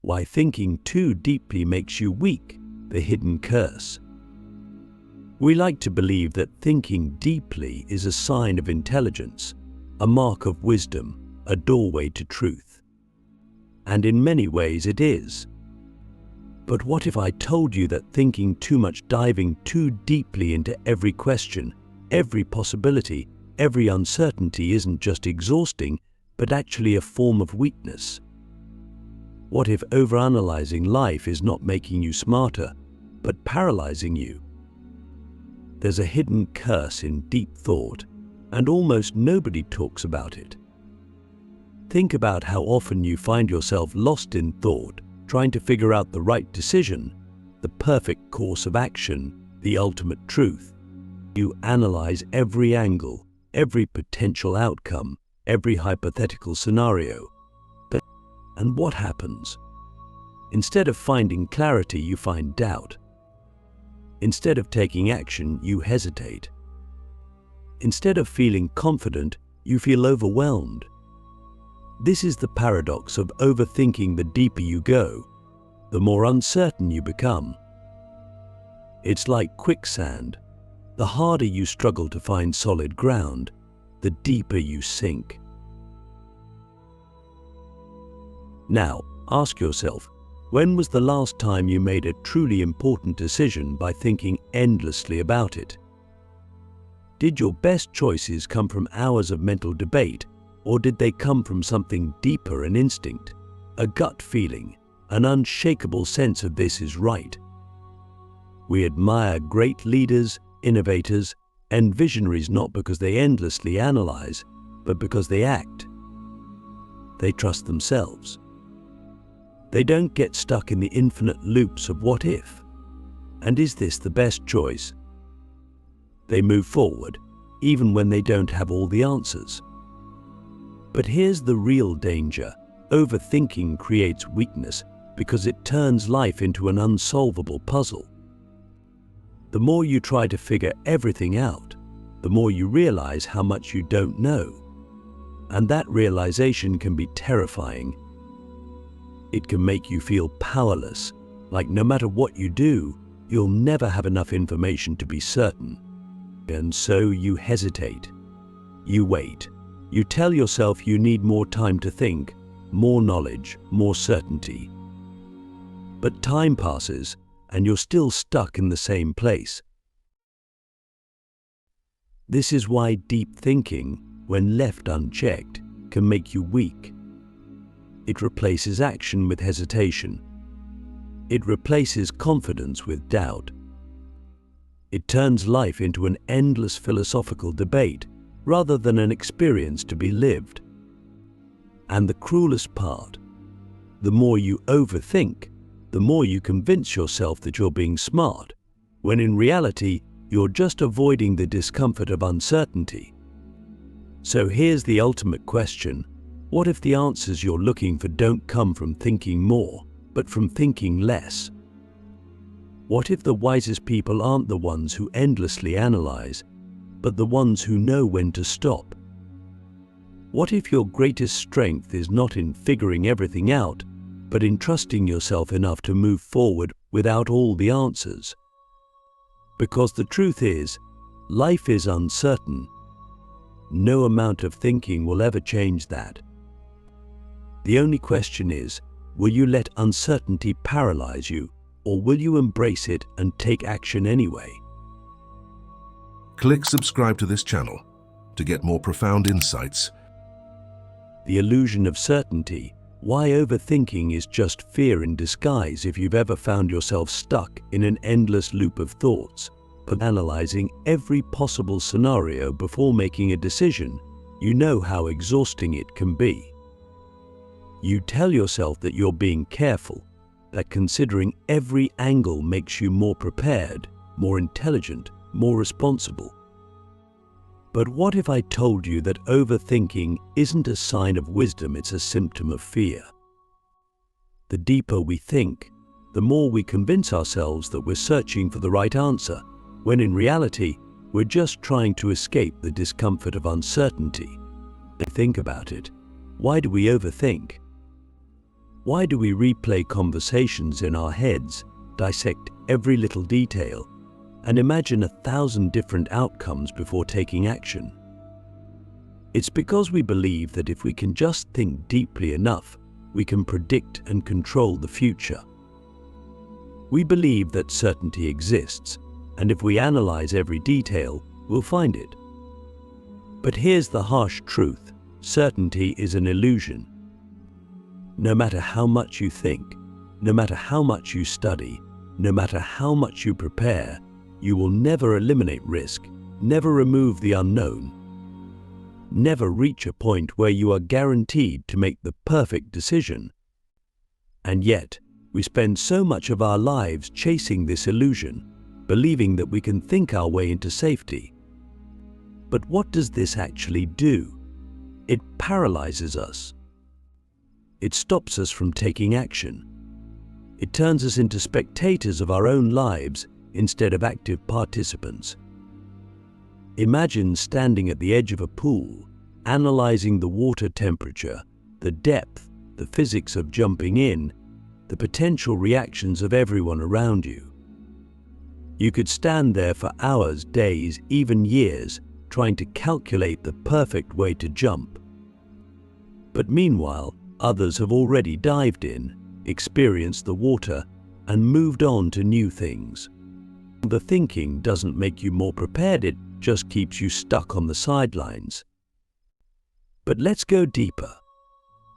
Why thinking too deeply makes you weak, the hidden curse. We like to believe that thinking deeply is a sign of intelligence, a mark of wisdom, a doorway to truth. And in many ways it is. But what if I told you that thinking too much, diving too deeply into every question, every possibility, every uncertainty isn't just exhausting, but actually a form of weakness? What if overanalyzing life is not making you smarter, but paralyzing you? There's a hidden curse in deep thought, and almost nobody talks about it. Think about how often you find yourself lost in thought, trying to figure out the right decision, the perfect course of action, the ultimate truth. You analyze every angle, every potential outcome, every hypothetical scenario. And what happens? Instead of finding clarity, you find doubt. Instead of taking action, you hesitate. Instead of feeling confident, you feel overwhelmed. This is the paradox of overthinking. The deeper you go, the more uncertain you become. It's like quicksand. The harder you struggle to find solid ground, the deeper you sink. Now, ask yourself, when was the last time you made a truly important decision by thinking endlessly about it? Did your best choices come from hours of mental debate, or did they come from something deeper, an instinct, a gut feeling, an unshakable sense of this is right? We admire great leaders, innovators, and visionaries not because they endlessly analyze, but because they act. They trust themselves. They don't get stuck in the infinite loops of what if, and is this the best choice? They move forward, even when they don't have all the answers. But here's the real danger. Overthinking creates weakness because it turns life into an unsolvable puzzle. The more you try to figure everything out, the more you realize how much you don't know. And that realization can be terrifying. It can make you feel powerless, like no matter what you do, you'll never have enough information to be certain. And so you hesitate. You wait. You tell yourself you need more time to think, more knowledge, more certainty. But time passes, and you're still stuck in the same place. This is why deep thinking, when left unchecked, can make you weak. It replaces action with hesitation. It replaces confidence with doubt. It turns life into an endless philosophical debate rather than an experience to be lived. And the cruelest part, the more you overthink, the more you convince yourself that you're being smart, when in reality, you're just avoiding the discomfort of uncertainty. So here's the ultimate question. What if the answers you're looking for don't come from thinking more, but from thinking less? What if the wisest people aren't the ones who endlessly analyze, but the ones who know when to stop? What if your greatest strength is not in figuring everything out, but in trusting yourself enough to move forward without all the answers? Because the truth is, life is uncertain. No amount of thinking will ever change that. The only question is, will you let uncertainty paralyze you, or will you embrace it and take action anyway? Click subscribe to this channel to get more profound insights. The illusion of certainty. Why overthinking is just fear in disguise. If you've ever found yourself stuck in an endless loop of thoughts, but analyzing every possible scenario before making a decision, you know how exhausting it can be. You tell yourself that you're being careful, that considering every angle makes you more prepared, more intelligent, more responsible. But what if I told you that overthinking isn't a sign of wisdom, it's a symptom of fear? The deeper we think, the more we convince ourselves that we're searching for the right answer, when in reality, we're just trying to escape the discomfort of uncertainty. Think about it. Why do we overthink? Why do we replay conversations in our heads, dissect every little detail, and imagine 1,000 different outcomes before taking action? It's because we believe that if we can just think deeply enough, we can predict and control the future. We believe that certainty exists, and if we analyze every detail, we'll find it. But here's the harsh truth: certainty is an illusion. No matter how much you think, no matter how much you study, no matter how much you prepare, you will never eliminate risk, never remove the unknown, never reach a point where you are guaranteed to make the perfect decision. And yet, we spend so much of our lives chasing this illusion, believing that we can think our way into safety. But what does this actually do? It paralyzes us. It stops us from taking action. It turns us into spectators of our own lives instead of active participants. Imagine standing at the edge of a pool, analyzing the water temperature, the depth, the physics of jumping in, the potential reactions of everyone around you. You could stand there for hours, days, even years, trying to calculate the perfect way to jump. But meanwhile, others have already dived in, experienced the water, and moved on to new things. The thinking doesn't make you more prepared, it just keeps you stuck on the sidelines. But let's go deeper.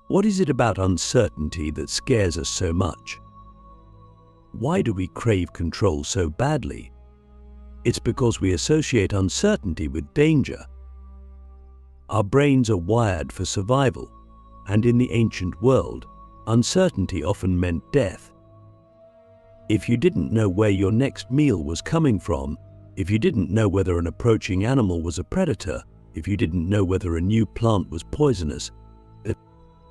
What is it about uncertainty that scares us so much? Why do we crave control so badly? It's because we associate uncertainty with danger. Our brains are wired for survival, and in the ancient world, uncertainty often meant death. If you didn't know where your next meal was coming from, if you didn't know whether an approaching animal was a predator, if you didn't know whether a new plant was poisonous,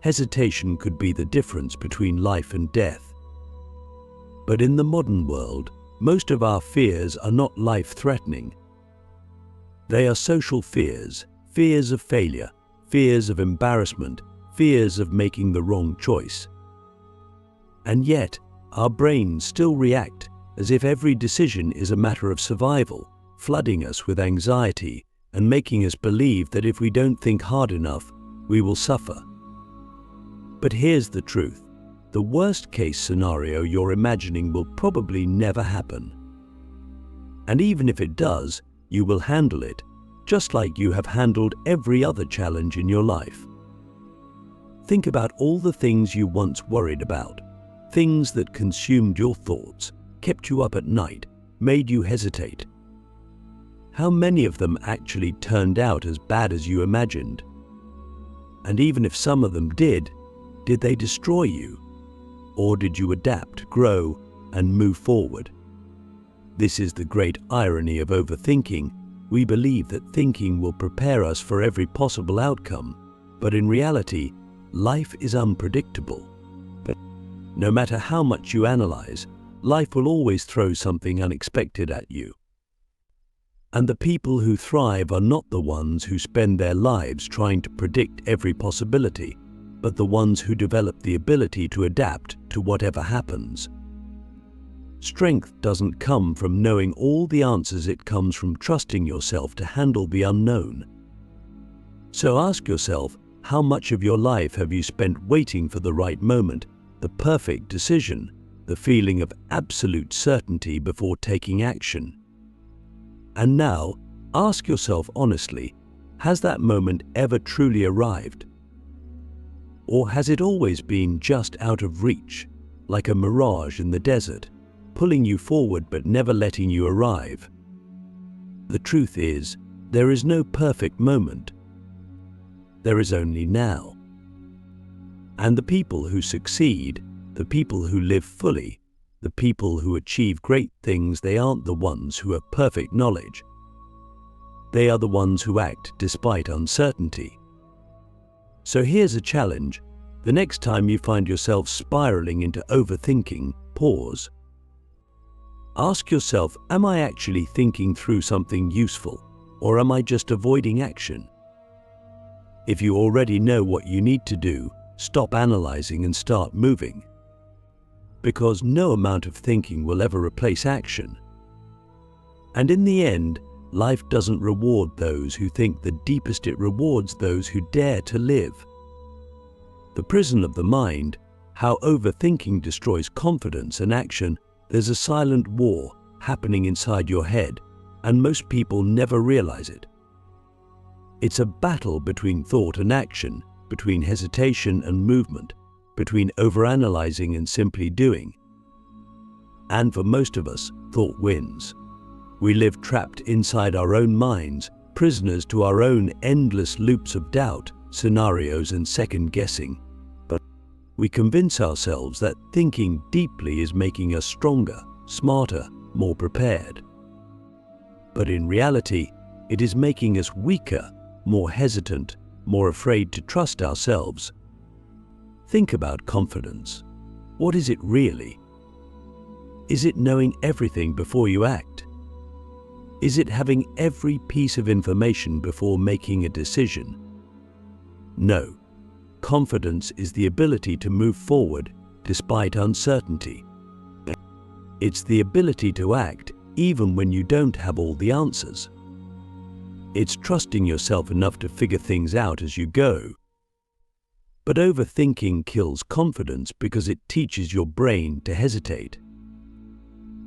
hesitation could be the difference between life and death. But in the modern world, most of our fears are not life-threatening. They are social fears, fears of failure, fears of embarrassment, fears of making the wrong choice. And yet, our brains still react as if every decision is a matter of survival, flooding us with anxiety and making us believe that if we don't think hard enough, we will suffer. But here's the truth. The worst-case scenario you're imagining will probably never happen. And even if it does, you will handle it, just like you have handled every other challenge in your life. Think about all the things you once worried about, things that consumed your thoughts, kept you up at night, made you hesitate. How many of them actually turned out as bad as you imagined? And even if some of them did they destroy you? Or did you adapt, grow, and move forward? This is the great irony of overthinking. We believe that thinking will prepare us for every possible outcome, but in reality, life is unpredictable. But no matter how much you analyze, life will always throw something unexpected at you. And the people who thrive are not the ones who spend their lives trying to predict every possibility, but the ones who develop the ability to adapt to whatever happens. Strength doesn't come from knowing all the answers, it comes from trusting yourself to handle the unknown. So ask yourself, how much of your life have you spent waiting for the right moment, the perfect decision, the feeling of absolute certainty before taking action? And now, ask yourself honestly, has that moment ever truly arrived? Or has it always been just out of reach, like a mirage in the desert, pulling you forward but never letting you arrive? The truth is, there is no perfect moment. There is only now. And the people who succeed, the people who live fully, the people who achieve great things, they aren't the ones who have perfect knowledge. They are the ones who act despite uncertainty. So here's a challenge. The next time you find yourself spiraling into overthinking, pause. Ask yourself, am I actually thinking through something useful, or am I just avoiding action? If you already know what you need to do, stop analyzing and start moving. Because no amount of thinking will ever replace action. And in the end, life doesn't reward those who think the deepest, it rewards those who dare to live. The prison of the mind, how overthinking destroys confidence and action. There's a silent war happening inside your head, and most people never realize it. It's a battle between thought and action, between hesitation and movement, between overanalyzing and simply doing. And for most of us, thought wins. We live trapped inside our own minds, prisoners to our own endless loops of doubt, scenarios and second guessing. But we convince ourselves that thinking deeply is making us stronger, smarter, more prepared. But in reality, it is making us weaker, more hesitant, more afraid to trust ourselves. Think about confidence. What is it really? Is it knowing everything before you act? Is it having every piece of information before making a decision? No. Confidence is the ability to move forward despite uncertainty. It's the ability to act even when you don't have all the answers. It's trusting yourself enough to figure things out as you go. But overthinking kills confidence because it teaches your brain to hesitate.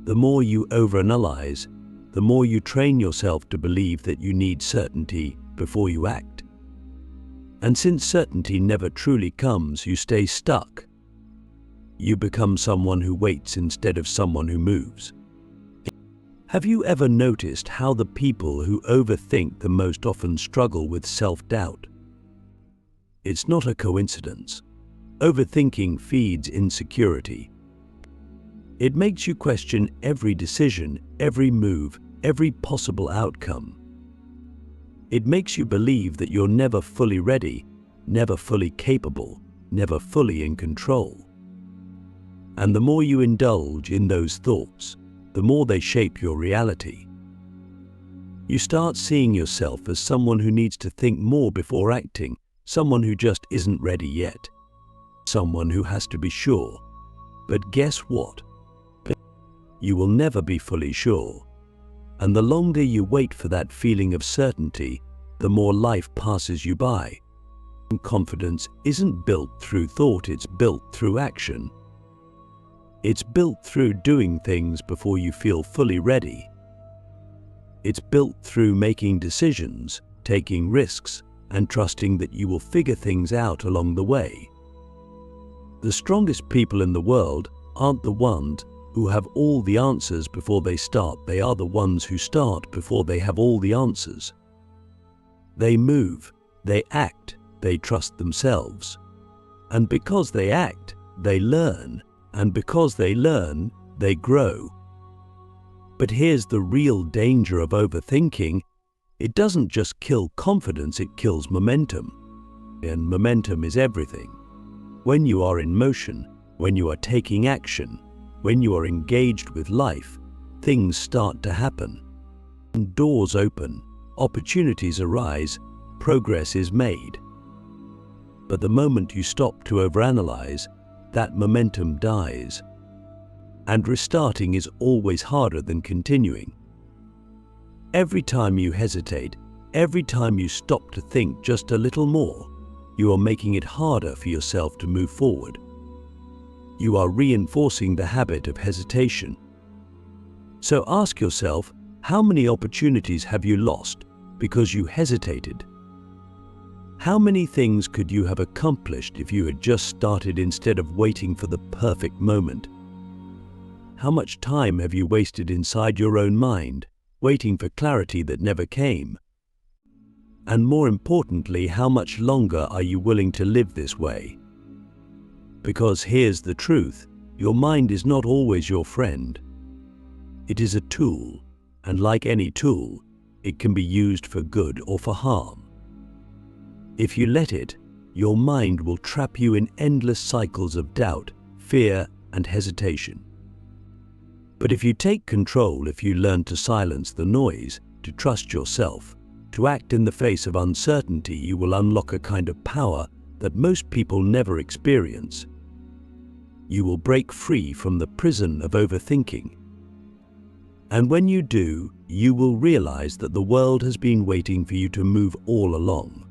The more you overanalyze, the more you train yourself to believe that you need certainty before you act. And since certainty never truly comes, you stay stuck. You become someone who waits instead of someone who moves. Have you ever noticed how the people who overthink the most often struggle with self-doubt? It's not a coincidence. Overthinking feeds insecurity. It makes you question every decision, every move, every possible outcome. It makes you believe that you're never fully ready, never fully capable, never fully in control. And the more you indulge in those thoughts, the more they shape your reality. You start seeing yourself as someone who needs to think more before acting, someone who just isn't ready yet, someone who has to be sure. But guess what? You will never be fully sure. And the longer you wait for that feeling of certainty, the more life passes you by. And confidence isn't built through thought, it's built through action. It's built through doing things before you feel fully ready. It's built through making decisions, taking risks, and trusting that you will figure things out along the way. The strongest people in the world aren't the ones who have all the answers before they start. They are the ones who start before they have all the answers. They move, they act, they trust themselves. And because they act, they learn. And because they learn, they grow. But here's the real danger of overthinking. It doesn't just kill confidence, it kills momentum. And momentum is everything. When you are in motion, when you are taking action, when you are engaged with life, things start to happen. Doors open, opportunities arise, progress is made. But the moment you stop to overanalyze, that momentum dies. And restarting is always harder than continuing. Every time you hesitate, every time you stop to think just a little more, you are making it harder for yourself to move forward. You are reinforcing the habit of hesitation. So ask yourself, how many opportunities have you lost because you hesitated? How many things could you have accomplished if you had just started instead of waiting for the perfect moment? How much time have you wasted inside your own mind, waiting for clarity that never came? And more importantly, how much longer are you willing to live this way? Because here's the truth, your mind is not always your friend. It is a tool, and like any tool, it can be used for good or for harm. If you let it, your mind will trap you in endless cycles of doubt, fear, and hesitation. But if you take control, if you learn to silence the noise, to trust yourself, to act in the face of uncertainty, you will unlock a kind of power that most people never experience. You will break free from the prison of overthinking. And when you do, you will realize that the world has been waiting for you to move all along.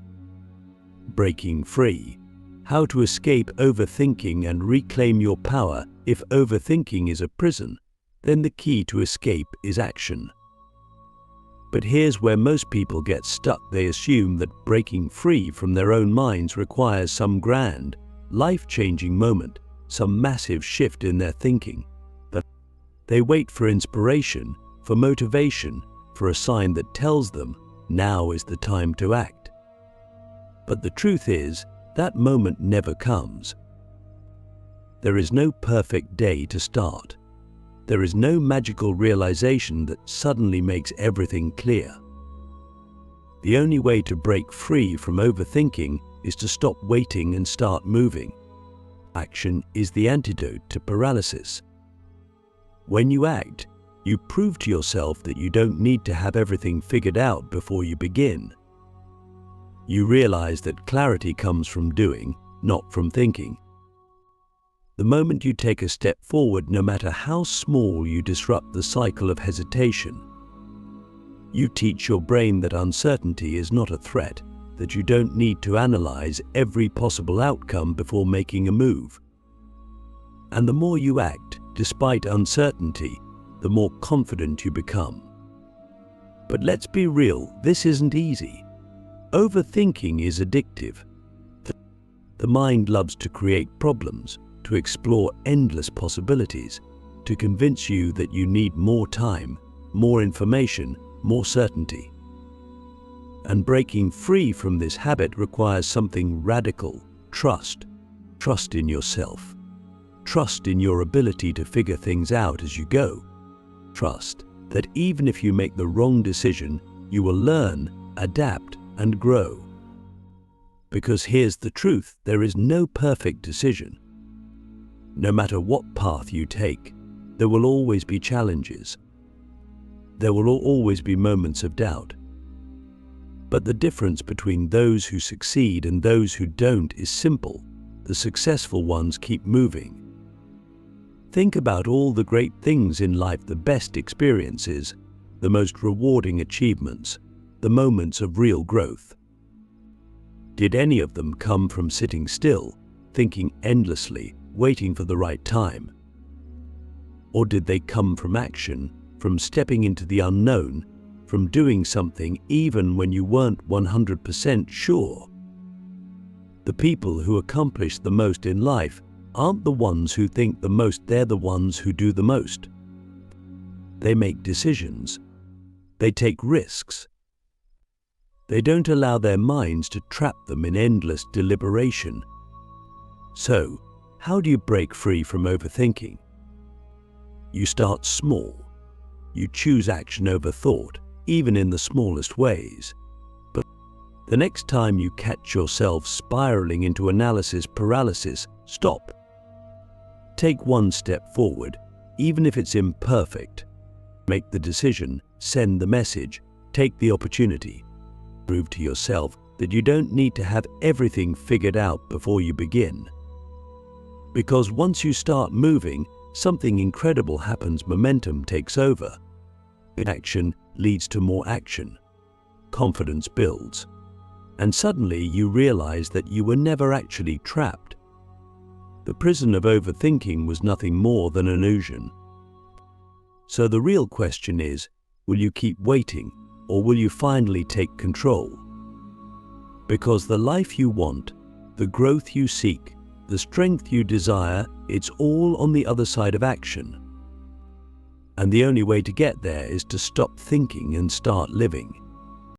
Breaking free. How to escape overthinking and reclaim your power. If overthinking is a prison, then the key to escape is action. But here's where most people get stuck. They assume that breaking free from their own minds requires some grand, life-changing moment, some massive shift in their thinking. But they wait for inspiration, for motivation, for a sign that tells them now is the time to act. But the truth is, that moment never comes. There is no perfect day to start. There is no magical realization that suddenly makes everything clear. The only way to break free from overthinking is to stop waiting and start moving. Action is the antidote to paralysis. When you act, you prove to yourself that you don't need to have everything figured out before you begin. You realize that clarity comes from doing, not from thinking. The moment you take a step forward, no matter how small, you disrupt the cycle of hesitation. You teach your brain that uncertainty is not a threat, that you don't need to analyze every possible outcome before making a move. And the more you act, despite uncertainty, the more confident you become. But let's be real, this isn't easy. Overthinking is addictive. The mind loves to create problems, to explore endless possibilities, to convince you that you need more time, more information, more certainty. And breaking free from this habit requires something radical: trust. Trust in yourself. Trust in your ability to figure things out as you go. Trust that even if you make the wrong decision, you will learn, adapt, and grow. Because here's the truth: there is no perfect decision. No matter what path you take, there will always be challenges. There will always be moments of doubt. But the difference between those who succeed and those who don't is simple. The successful ones keep moving. Think about all the great things in life, the best experiences, the most rewarding achievements, the moments of real growth. Did any of them come from sitting still, thinking endlessly, waiting for the right time? Or did they come from action, from stepping into the unknown, from doing something even when you weren't 100% sure? The people who accomplish the most in life aren't the ones who think the most, they're the ones who do the most. They make decisions. They take risks. They don't allow their minds to trap them in endless deliberation. So, how do you break free from overthinking? You start small. You choose action over thought, even in the smallest ways. But the next time you catch yourself spiraling into analysis paralysis, stop. Take one step forward, even if it's imperfect. Make the decision, send the message, take the opportunity. Prove to yourself that you don't need to have everything figured out before you begin. Because once you start moving, something incredible happens. Momentum takes over. Action leads to more action. Confidence builds. And suddenly you realize that you were never actually trapped. The prison of overthinking was nothing more than an illusion. So the real question is, will you keep waiting, or will you finally take control? Because the life you want, the growth you seek, the strength you desire, it's all on the other side of action. And the only way to get there is to stop thinking and start living.